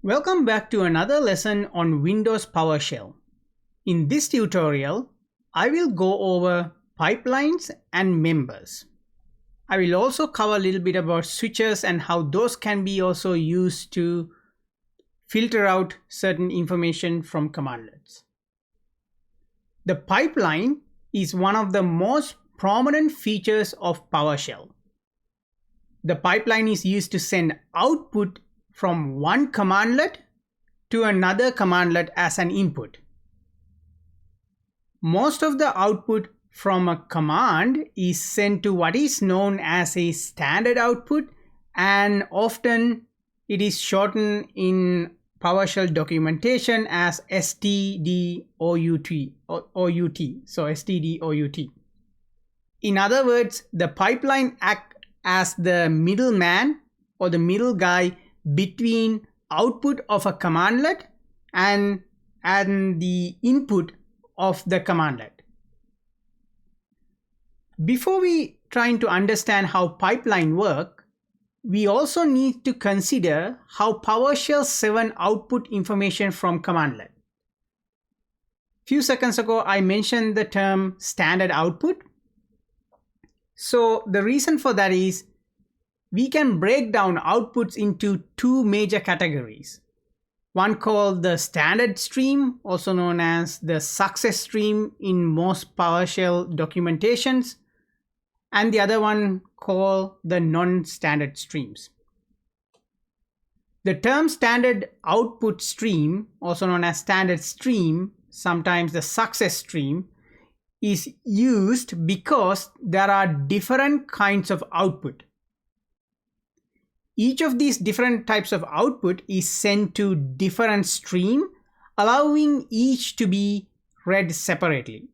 Welcome back to another lesson on Windows PowerShell. In this tutorial, I will go over pipelines and members. I will also cover a little bit about switches and how those can be also used to filter out certain information from commandlets. The pipeline is one of the most prominent features of PowerShell. The pipeline is used to send output from one commandlet to another commandlet as an input. Most of the output from a command is sent to what is known as a standard output, and often it is shortened in PowerShell documentation as stdout. So stdout. In other words, the pipeline acts as the middleman or the middle guy between output of a commandlet and the input of the commandlet. Before we try to understand how pipeline work, we also need to consider how PowerShell 7 output information from commandlet. Few seconds ago, I mentioned the term standard output. So the reason for that is we can break down outputs into two major categories. One called the standard stream, also known as the success stream in most PowerShell documentations, and the other one called the non-standard streams. The term standard output stream, also known as standard stream, sometimes the success stream, is used because there are different kinds of output. Each of these different types of output is sent to different stream, allowing each to be read separately.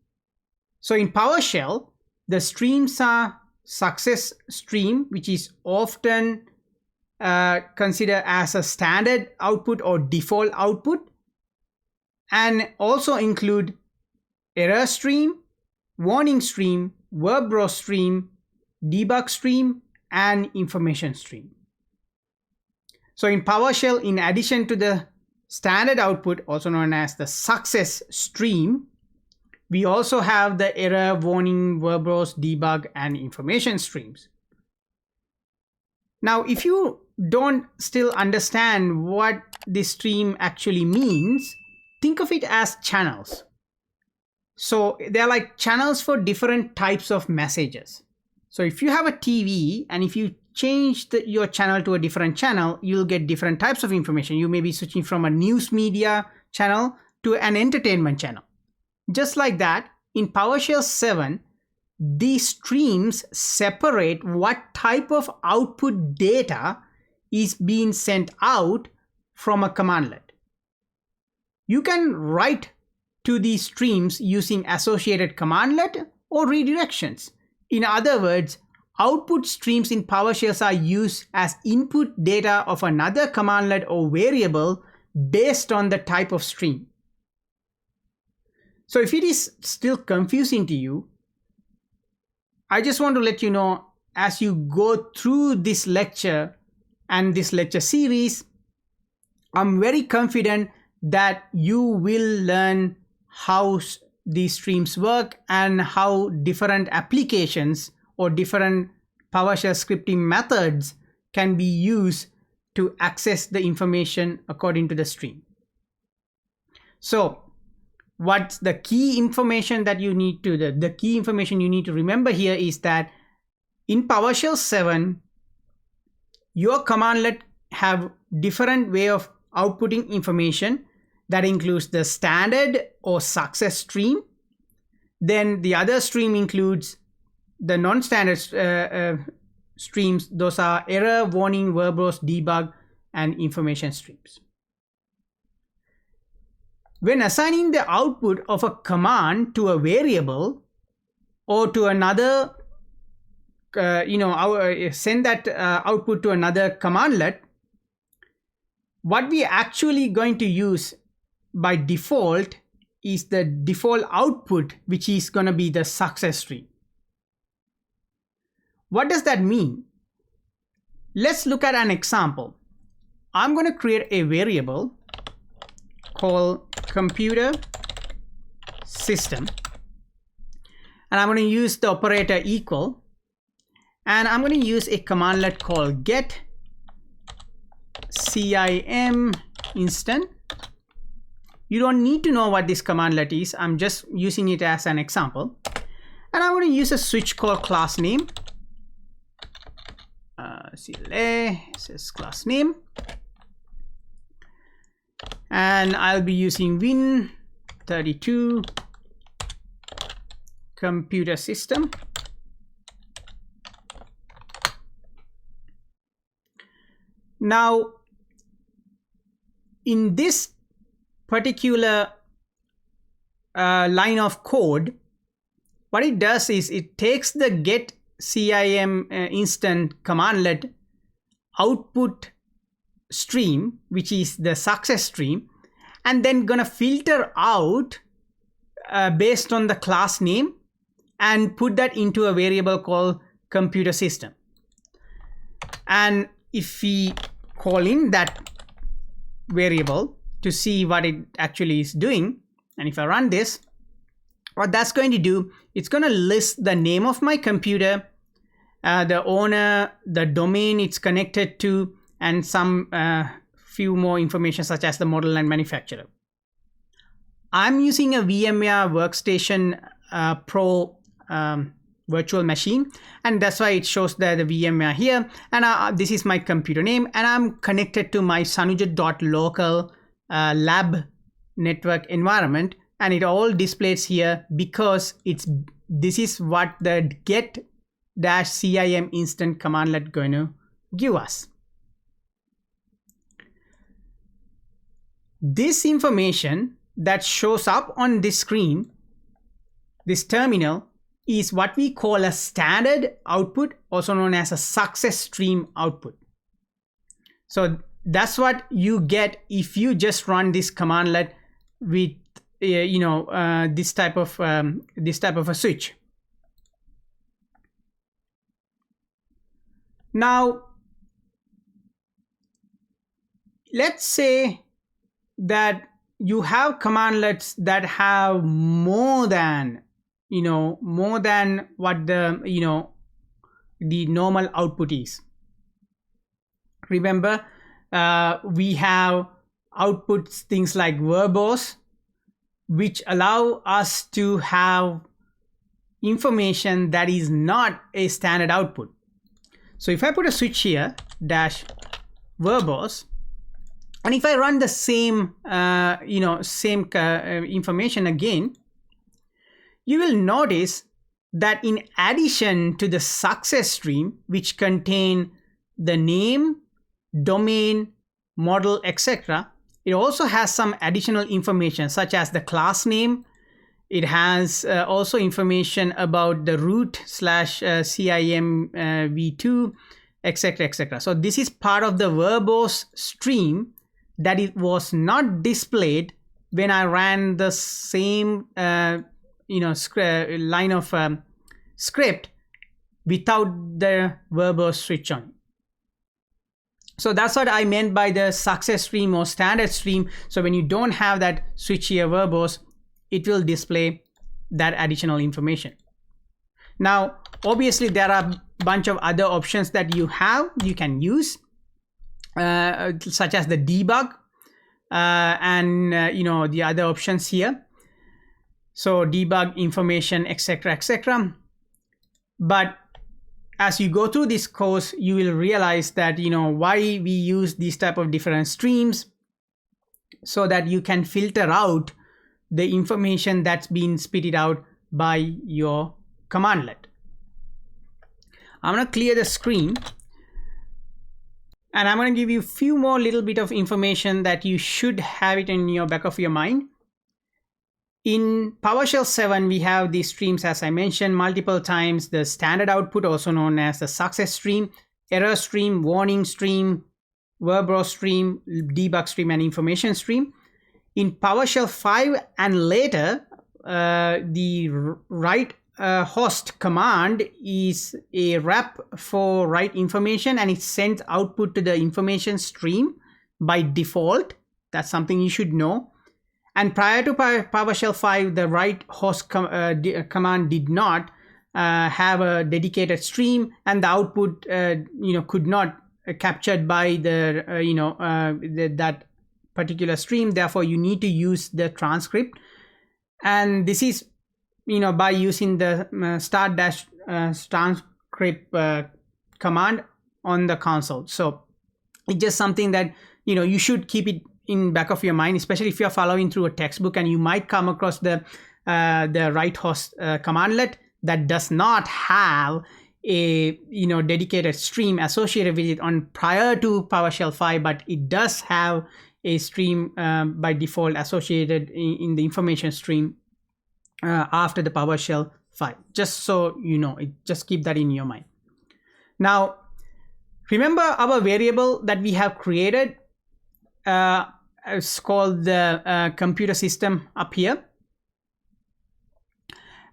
So in PowerShell, the streams are success stream, which is often considered as a standard output or default output, and also include error stream, warning stream, verb row stream, debug stream, and information stream. So in PowerShell, in addition to the standard output, also known as the success stream, we also have the error, warning, verb rows, debug, and information streams. Now, if you don't still understand what this stream actually means, think of it as channels. So they're like channels for different types of messages. So if you have a TV and if you change your channel to a different channel, you'll get different types of information. You may be switching from a news media channel to an entertainment channel. Just like that, in PowerShell 7, these streams separate what type of output data is being sent out from a commandlet. You can write to these streams using associated commandlet or redirections. In other words, output streams in PowerShell are used as input data of another commandlet or variable based on the type of stream. So if it is still confusing to you, I just want to let you know, as you go through this lecture and this lecture series, I'm very confident that you will learn how these streams work and how different applications or different PowerShell scripting methods can be used to access the information according to the stream. So what's the key information that you need to, the key information you need to remember here is that in PowerShell 7, your commandlet have different way of outputting information. That includes the standard or success stream. Then the other stream includes the non-standard streams. Those are error, warning, verb rows, debug, and information streams. When assigning the output of a command to a variable or to another, send that output to another commandlet, what we are actually going to use by default is the default output, which is going to be the success stream. What does that mean? Let's look at an example. I'm going to create a variable called computer system, and I'm going to use the operator equal, and I'm going to use a commandlet called get cim instant. You don't need to know what this commandlet is. I'm just using it as an example. And I'm going to use a switch called class name. This is class name. And I'll be using Win32 computer system. Now, in this particular line of code, what it does is it takes the get cim instant commandlet output stream, which is the success stream, and then gonna filter out based on the class name and put that into a variable called computer system. And if we call in that variable to see what it actually is doing, and if I run this, what that's going to do, it's going to list the name of my computer, the owner, the domain it's connected to, and some few more information such as the model and manufacturer. I'm using a VMware Workstation Pro virtual machine, and that's why it shows the VMware here, and this is my computer name, and I'm connected to my sanuja.local lab network environment, and it all displays here because this is what the get-cim instant commandlet going to give us. This information that shows up on this screen, this terminal, is what we call a standard output, also known as a success stream output. So that's what you get if you just run this commandlet with this type of a switch. Now, let's say that you have commandlets that have more than what the normal output is. Remember, we have outputs, things like verbose, which allow us to have information that is not a standard output. So if I put a switch here, dash verbose, and if I run the same information again, you will notice that in addition to the success stream, which contain the name, domain, model, etc., it also has some additional information such as the class name. It has also information about the root / CIMv2, etc., etc. So this is part of the verbose stream that it was not displayed when I ran the same line of script without the verbose switch on. So that's what I meant by the success stream or standard stream. So when you don't have that switch here verbose, it will display that additional information. Now, obviously, there are a bunch of other options that you can use, such as the debug and the other options here. So debug information, etc., etc. But as you go through this course, you will realize that why we use these type of different streams, so that you can filter out the information that's been spitted out by your commandlet. I'm going to clear the screen, and I'm going to give you a few more little bit of information that you should have it in your back of your mind. In PowerShell 7, we have these streams, as I mentioned multiple times: the standard output, also known as the success stream, error stream, warning stream, verbose stream, debug stream, and information stream. In PowerShell 5 and later, the write host command is a wrap for write information, and it sends output to the information stream. by default. That's something you should know. And prior to PowerShell 5, the write host command did not have a dedicated stream, and the output could not captured by the that particular stream. Therefore, you need to use the transcript, and this is by using the start dash transcript command on the console. So it's just something that you should keep it in back of your mind, especially if you're following through a textbook and you might come across the write host commandlet that does not have a dedicated stream associated with it on prior to PowerShell 5, but it does have a stream by default associated in the information stream after the PowerShell 5. Just so you know, just keep that in your mind. Now, remember our variable that we have created. It's called the computer system up here,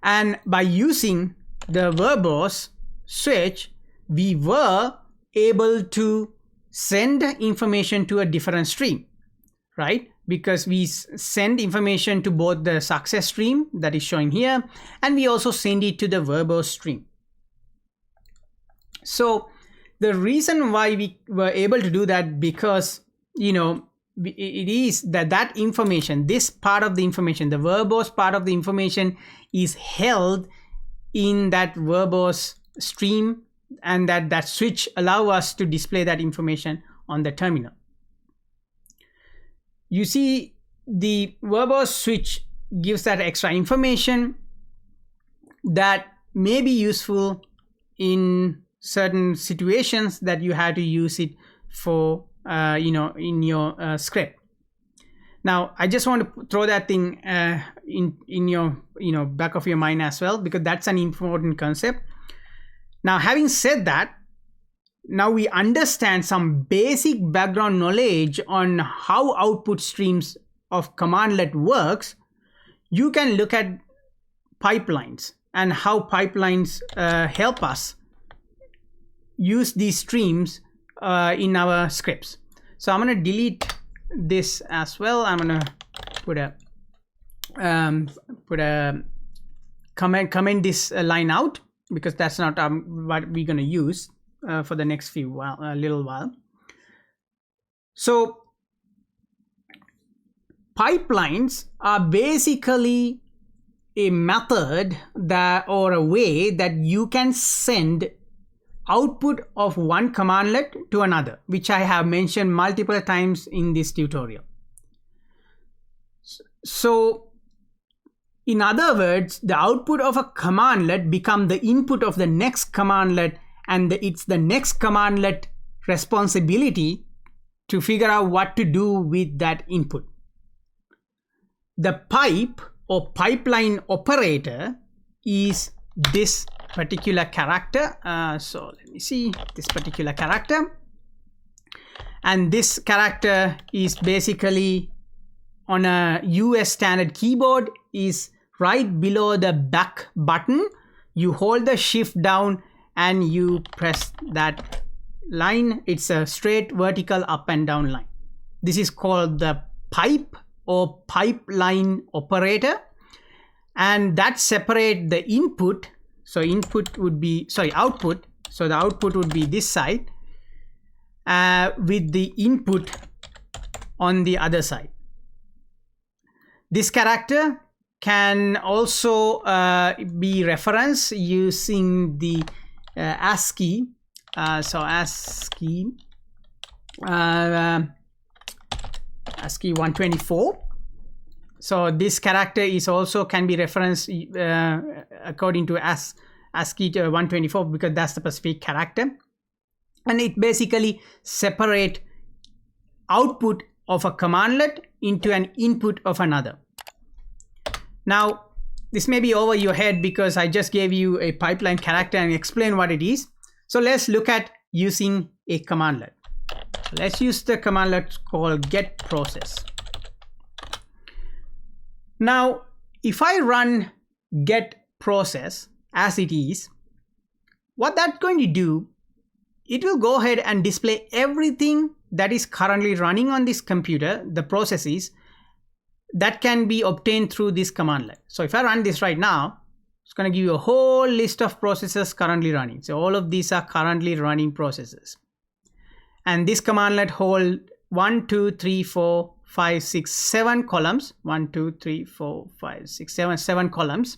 and by using the verbose switch, we were able to send information to a different stream, right? Because we send information to both the success stream that is showing here, and we also send it to the verbose stream. So the reason why we were able to do that, because it is that information, this part of the information, the verbose part of the information, is held in that verbose stream, and that switch allow us to display that information on the terminal. You see, the verbose switch gives that extra information that may be useful in certain situations that you had to use it for in your script. Now, I just want to throw that thing in your back of your mind as well, because that's an important concept. Now, having said that, now we understand some basic background knowledge on how output streams of commandlet works. You can look at pipelines and how pipelines help us use these streams in our scripts. So I'm going to delete this as well. I'm going to put a comment this line out, because that's not what we're going to use for the next little while. So pipelines are basically a method or a way that you can send output of one commandlet to another, which I have mentioned multiple times in this tutorial. So in other words, the output of a commandlet become the input of the next commandlet, and it's the next commandlet responsibility to figure out what to do with that input. The pipe or pipeline operator is this particular character. So let me see this particular character, and this character is basically on a US standard keyboard, is right below the back button. You hold the shift down and you press that line. It's a straight vertical up and down line. This is called the pipe or pipeline operator, and that separate the input. So output. So the output would be this side with the input on the other side. This character can also be referenced using the ASCII. So ASCII 124. So this character is also can be referenced according to ASCII 124, because that's the specific character, and it basically separate output of a commandlet into an input of another. Now, this may be over your head because I just gave you a pipeline character and explain what it is. So let's look at using a commandlet. Let's use the commandlet called get process. Now, if I run get process as it is, what that's going to do it will go ahead and display everything that is currently running on this computer, the processes that can be obtained through this commandlet. So if I run this right now, it's going to give you a whole list of processes currently running. So all of these are currently running processes. And this commandlet hold 1, 2, 3, 4, 5, 6, 7 columns. 1, 2, 3, 4, 5, 6, 7 columns.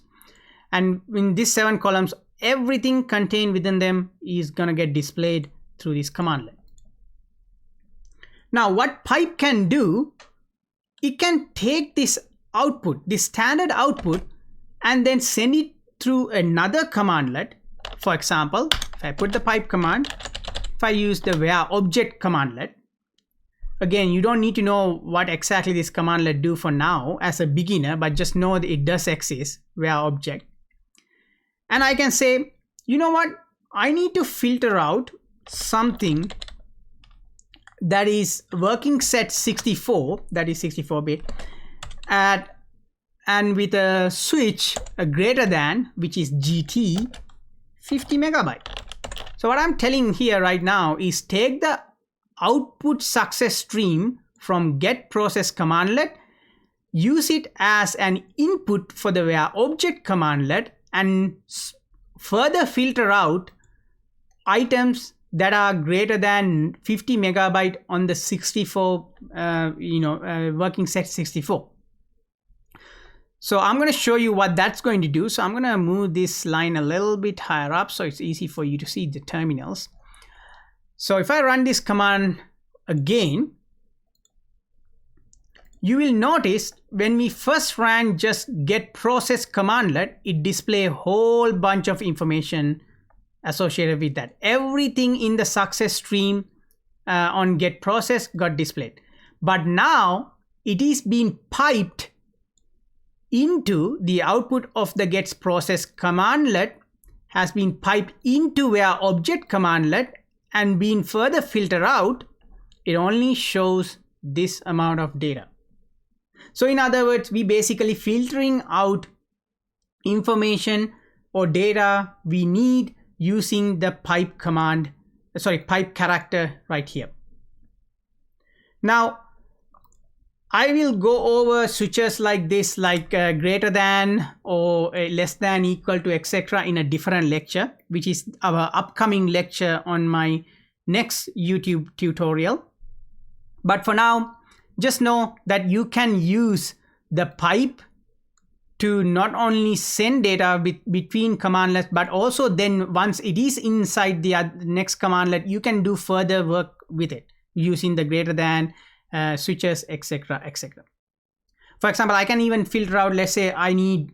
And in these 7 columns, everything contained within them is going to get displayed through this commandlet. Now what pipe can do, it can take this output, this standard output, and then send it through another commandlet. For example, if I put the pipe command, if I use the where object commandlet, again, you don't need to know what exactly this commandlet do for now as a beginner, but just know that it does exist, where object. And I can say, you know what, I need to filter out something that is working set 64, that is 64-bit, and with a switch a greater than, which is GT 50 megabyte. So what I'm telling here right now is take the output success stream from get process commandlet, use it as an input for the where object commandlet, and further filter out items that are greater than 50 megabyte on the 64 working set 64. So I'm going to show you what that's going to do. So I'm going to move this line a little bit higher up so it's easy for you to see the terminals. So if I run this command again, you will notice when we first ran just get process commandlet, it display a whole bunch of information associated with that. Everything in the success stream on get process got displayed. But now it is being piped into the output of the gets process commandlet, has been piped into where object commandlet, and being further filtered out. It only shows this amount of data. So in other words, we basically filtering out information or data we need using the pipe command, pipe character right here. Now I will go over switches like this, like greater than or less than, equal to, etc. in a different lecture, which is our upcoming lecture on my next YouTube tutorial. But for now, just know that you can use the pipe to not only send data between commandlets, but also then once it is inside the next commandlet, you can do further work with it using the greater than, switches, etc, etc. For example, I can even filter out, let's say I need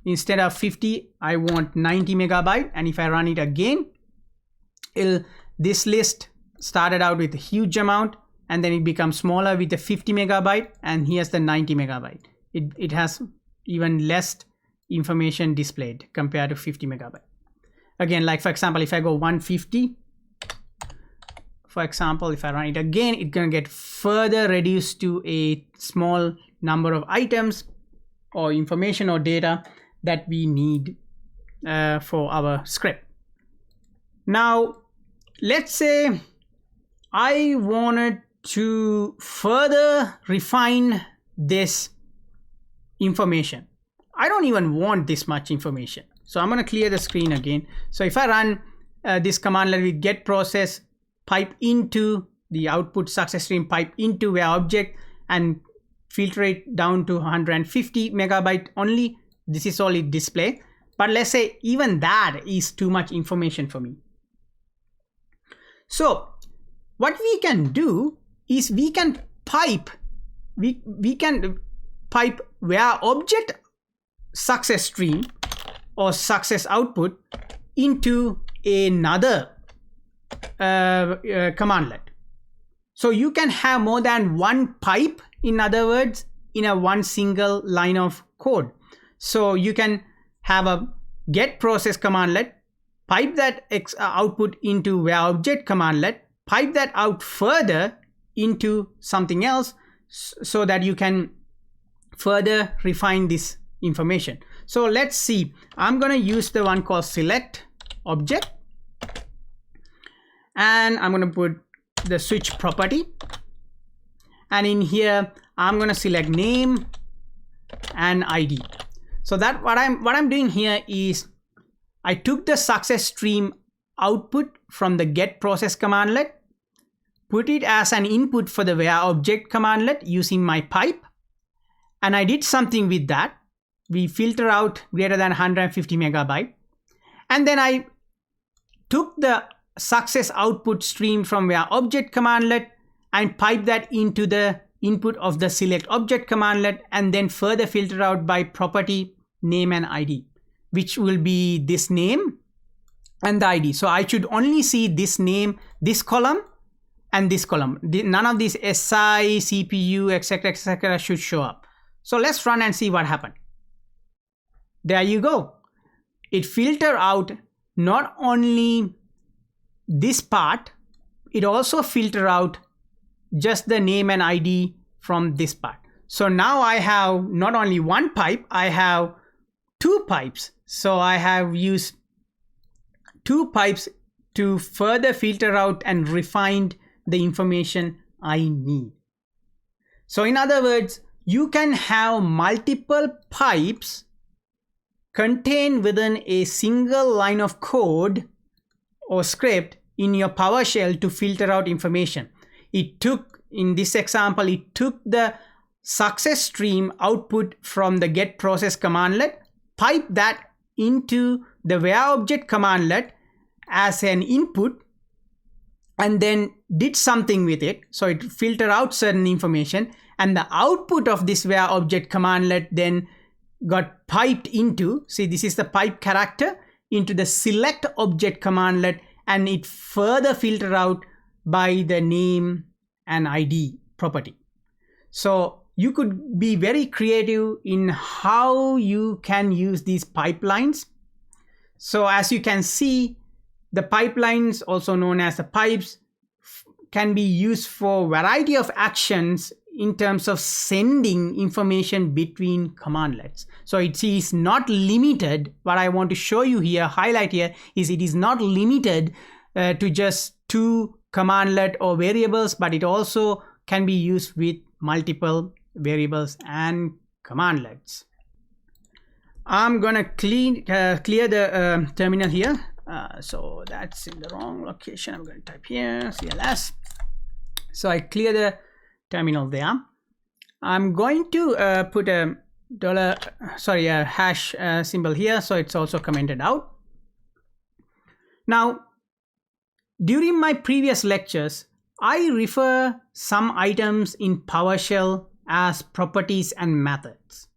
instead of 50, I want 90 megabyte, and if I run it again, this list started out with a huge amount, and then it becomes smaller with the 50 megabyte, and here's the 90 megabyte. It has even less information displayed compared to 50 megabyte. Again, like for example, if I go 150, for example, if I run it again, it's going to get further reduced to a small number of items or information or data that we need for our script. Now, let's say I wanted to further refine this information. I don't even want this much information. So I'm going to clear the screen again. So if I run this commandlet with get process, pipe into the output success stream, pipe into where object, and filter it down to 150 megabyte only, this is all it display. But let's say even that is too much information for me. So what we can do is we can pipe where object success stream or success output into another commandlet. So you can have more than one pipe, in other words, in a one single line of code. So you can have a get process commandlet, pipe that output into where object commandlet, pipe that out further into something else, so that you can further refine this information. So let's see, I'm going to use the one called select object, and I'm going to put the switch property, and in here I'm going to select name and ID. So that what I'm doing here is I took the success stream output from the get process commandlet, put it as an input for the where object commandlet using my pipe, and I did something with that. We filter out greater than 150 megabyte, and then I took the success output stream from where object commandlet and pipe that into the input of the select object commandlet, and then further filter out by property name and ID, which will be this name and the ID. So I should only see this name, this column, and this column. None of these SI, CPU, etc. should show up. So let's run and see what happened. There you go. It filtered out not only this part, it also filtered out just the name and ID from this part. So now I have not only one pipe, I have two pipes. So I have used two pipes to further filter out and refine the information I need. So in other words, you can have multiple pipes contained within a single line of code or script in your PowerShell to filter out information. It took, in this example, it took the success stream output from the get process commandlet, piped that into the where object commandlet as an input, and then did something with it. So it filtered out certain information, and the output of this where object commandlet then got piped into, see, this is the pipe character, into the select object commandlet, and it further filtered out by the name and ID property. So you could be very creative in how you can use these pipelines. So as you can see, the pipelines, also known as the pipes, can be used for a variety of actions in terms of sending information between commandlets. So it is not limited. What I want to show you here, highlight here, is it is not limited to just two commandlet or variables, but it also can be used with multiple variables and commandlets. I'm gonna clear the terminal here. So that's in the wrong location. I'm going to type here CLS. So I clear the terminal there. I'm going to put a hash symbol here, so it's also commented out. Now, during my previous lectures, I refer some items in PowerShell as properties and methods.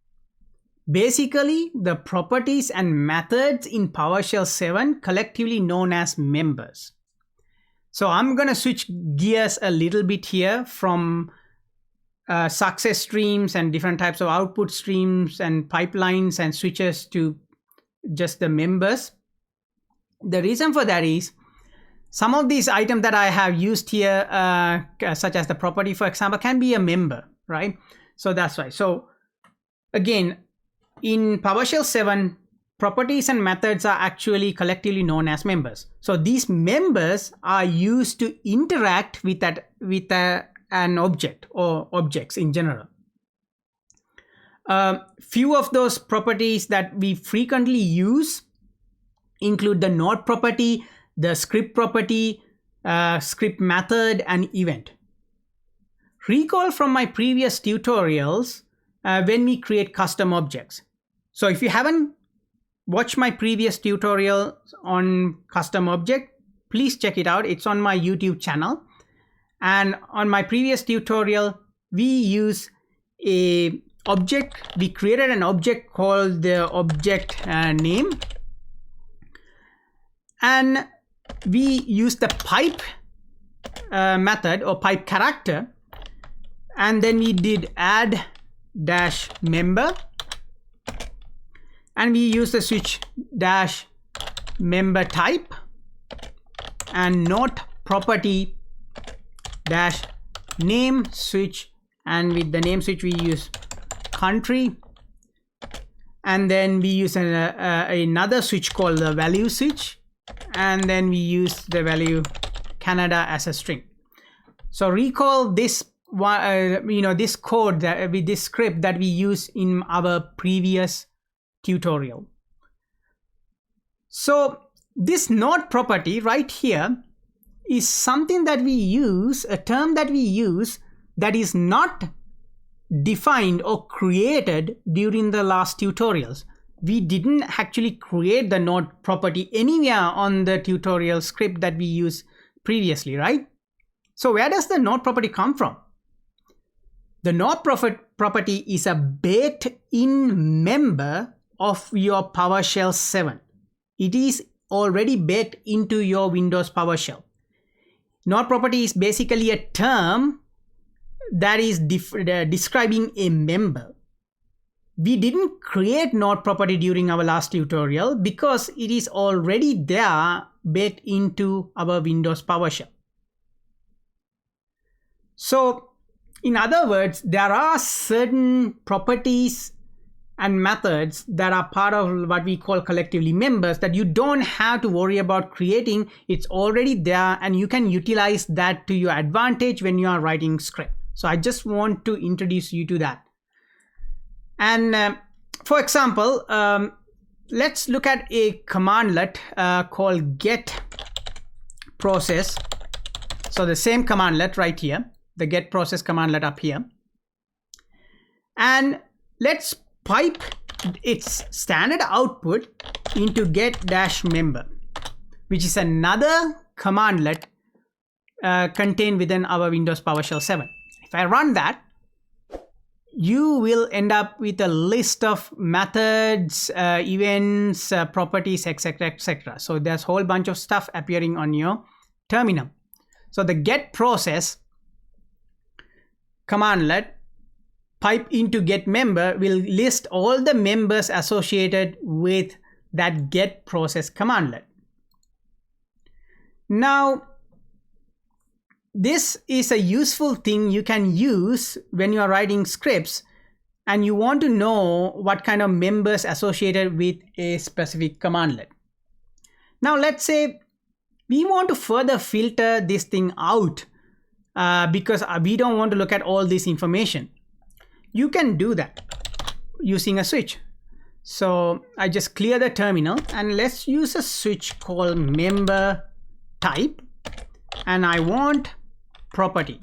Basically, the properties and methods in PowerShell 7 collectively known as members. So I'm going to switch gears a little bit here from success streams and different types of output streams and pipelines and switches to just the members. The reason for that is some of these items that I have used here, such as the property, for example, can be a member, right? So that's why. So again, in PowerShell 7, properties and methods are actually collectively known as members. So these members are used to interact with an object or objects in general. Few of those properties that we frequently use include the node property, the script property, script method, and event. Recall from my previous tutorials when we create custom objects. So if you haven't watched my previous tutorial on custom object, please check it out. It's on my YouTube channel. And on my previous tutorial, we use a object. We created an object called the object name. And we use the pipe method or pipe character, and then we did add dash member, and we use the switch dash member type and node property dash name switch, and with the name switch we use country, and then we use another switch called the value switch, and then we use the value Canada as a string. So recall this this code that with this script that we use in our previous tutorial. So this node property right here is something that we use, a term that we use that is not defined or created during the last tutorials. We didn't actually create the node property anywhere on the tutorial script that we used previously, right? So where does the node property come from? The node property is a baked-in member of your PowerShell 7. It is already baked into your Windows PowerShell. Node property is basically a term that is describing a member. We didn't create node property during our last tutorial because it is already there baked into our Windows PowerShell. So in other words, there are certain properties and methods that are part of what we call collectively members that you don't have to worry about creating. It's already there and you can utilize that to your advantage when you are writing script. So I just want to introduce you to that. And for example, let's look at a commandlet called get process. So the same commandlet right here, the get process commandlet up here. And let's pipe its standard output into get-member, which is another commandlet contained within our Windows PowerShell 7. If I run that, you will end up with a list of methods, events, properties, etc., etc. So there's a whole bunch of stuff appearing on your terminal. So the get process commandlet pipe into get member will list all the members associated with that get process commandlet. Now, this is a useful thing you can use when you are writing scripts and you want to know what kind of members associated with a specific commandlet. Now let's say we want to further filter this thing out because we don't want to look at all this information. You can do that using a switch. So I just clear the terminal and let's use a switch called member type, and I want property.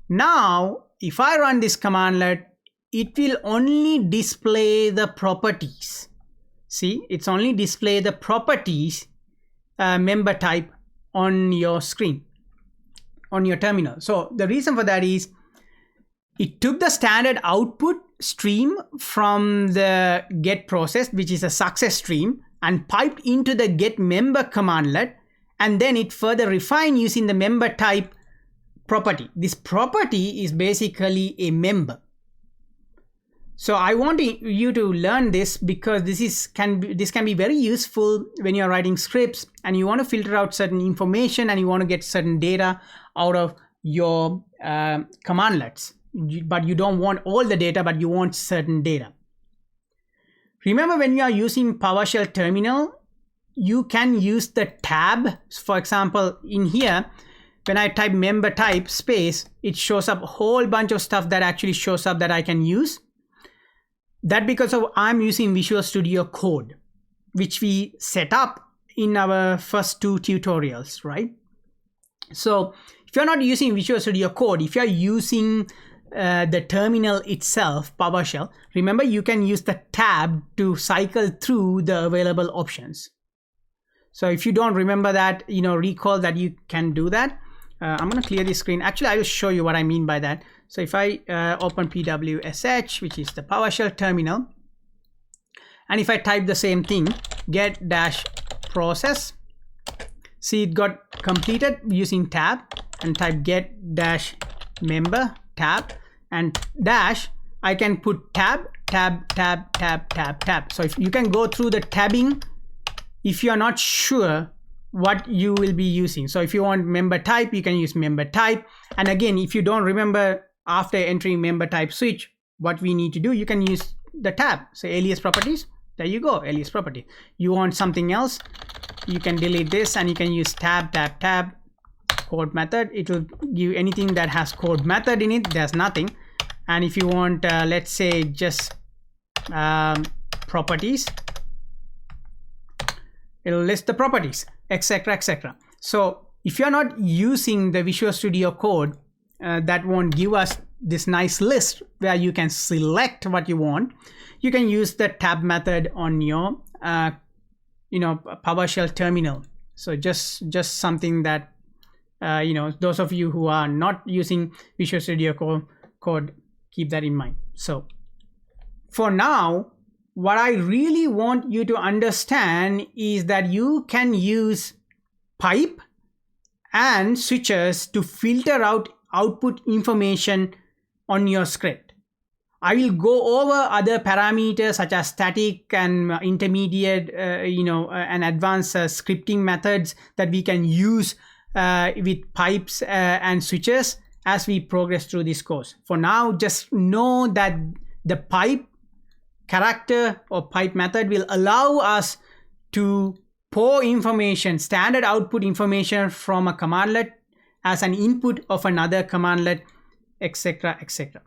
Now if I run this commandlet, it will only display the properties. See, it's only display the properties member type on your screen, on your terminal. So the reason for that is it took the standard output stream from the get process, which is a success stream, and piped into the get member commandlet, and then it further refined using the member type property. This property is basically a member. So I want you to learn this because this can be very useful when you're writing scripts and you want to filter out certain information and you want to get certain data out of your commandlets. But you don't want all the data, but you want certain data. Remember, when you are using PowerShell terminal, you can use the tab. For example, in here, when I type member type space, it shows up a whole bunch of stuff that actually shows up that I can use. That because of I'm using Visual Studio Code, which we set up in our first 2 tutorials, right? So if you're not using Visual Studio Code, if you're using the terminal itself, PowerShell, remember you can use the tab to cycle through the available options. So if you don't remember that, recall that you can do that. I'm going to clear this screen. Actually, I will show you what I mean by that. So if I open pwsh, which is the PowerShell terminal, and if I type the same thing, get-process, see it got completed using tab, and type get-member tab, and dash, I can put tab. So if you can go through the tabbing if you are not sure what you will be using. So if you want member type, you can use member type. And again, if you don't remember after entering member type switch what we need to do, you can use the tab. So alias properties, there you go, alias property. You want something else, you can delete this and you can use tab code method. It will give anything that has code method in it. There's nothing. And if you want let's say just properties, it'll list the properties, etc, etc. So if you're not using the Visual Studio Code, that won't give us this nice list where you can select what you want. You can use the tab method on your PowerShell terminal. So just something that those of you who are not using Visual Studio Code, keep that in mind. So for now, what I really want you to understand is that you can use pipe and switches to filter out output information on your script. I will go over other parameters such as static and intermediate, and advanced scripting methods that we can use with pipes and switches as we progress through this course. For now, just know that the pipe character or pipe method will allow us to pour information, standard output information from a commandlet as an input of another commandlet, etc, etc.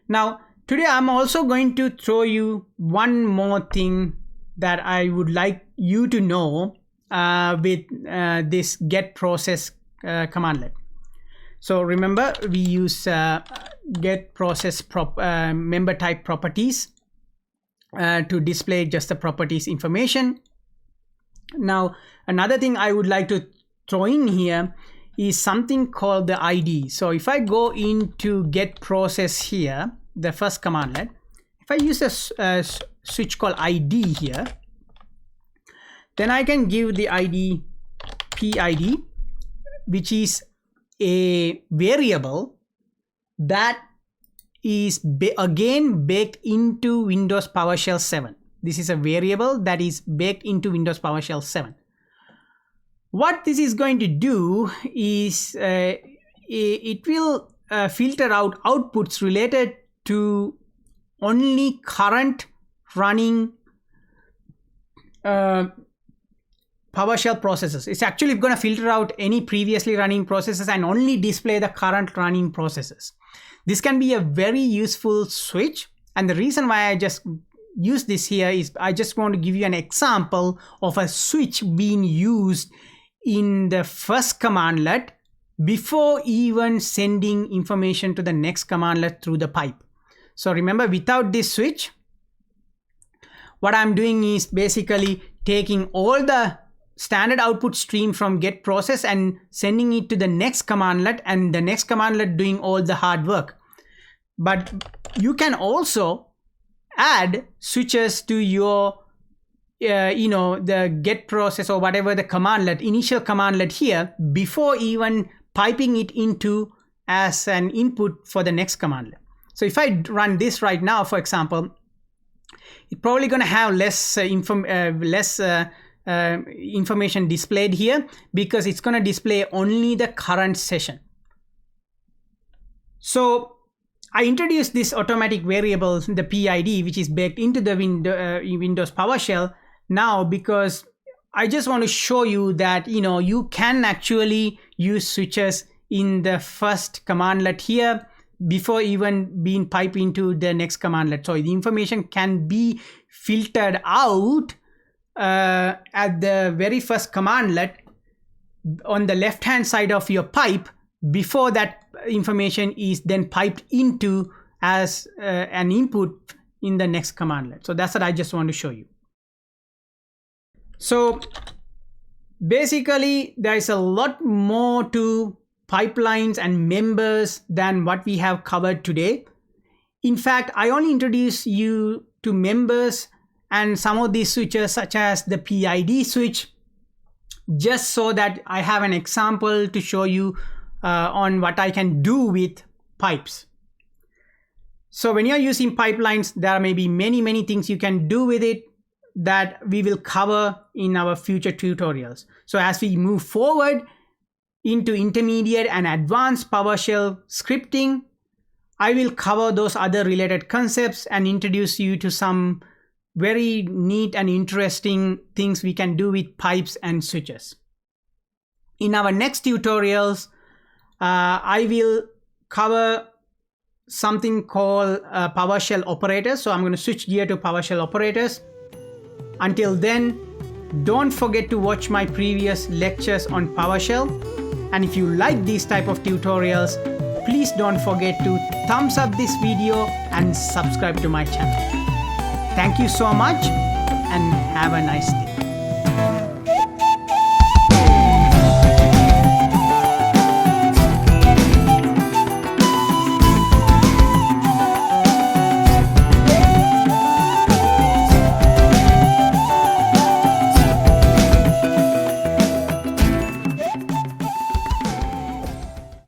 Now, today I'm also going to throw you one more thing that I would like you to know with this get process commandlet. So remember, we use get process member type properties to display just the properties information. Now, another thing I would like to throw in here is something called the ID. So if I go into get process here, the first commandlet, if I use a switch called ID here, then I can give the ID PID, which is a variable that is again baked into Windows PowerShell 7. This is a variable that is baked into Windows PowerShell 7. What this is going to do is it will filter out outputs related to only current running PowerShell processes. It's actually going to filter out any previously running processes and only display the current running processes. This can be a very useful switch, and the reason why I just use this here is I just want to give you an example of a switch being used in the first commandlet before even sending information to the next commandlet through the pipe. So remember, without this switch, what I'm doing is basically taking all the standard output stream from get process and sending it to the next commandlet, and the next commandlet doing all the hard work. But you can also add switches to your the get process or whatever the commandlet, initial commandlet here, before even piping it into as an input for the next commandlet. So if I run this right now, for example, it's probably going to have less information displayed here because it's going to display only the current session. So I introduced this automatic variable, the PID, which is baked into the Windows PowerShell now, because I just want to show you that you can actually use switches in the first commandlet here before even being piped into the next commandlet. So the information can be filtered out at the very first commandlet on the left hand side of your pipe before that information is then piped into as an input in the next commandlet. So that's what I just want to show you. So basically there is a lot more to pipelines and members than what we have covered today. In fact, I only introduced you to members and some of these switches such as the PID switch, just so that I have an example to show you on what I can do with pipes. So when you're using pipelines, there may be many things you can do with it that we will cover in our future tutorials. So as we move forward into intermediate and advanced PowerShell scripting, I will cover those other related concepts and introduce you to some very neat and interesting things we can do with pipes and switches. In our next tutorials, I will cover something called PowerShell operators. So I'm going to switch gear to PowerShell operators. Until then, don't forget to watch my previous lectures on PowerShell. And if you like these type of tutorials, please don't forget to thumbs up this video and subscribe to my channel. Thank you so much and have a nice day.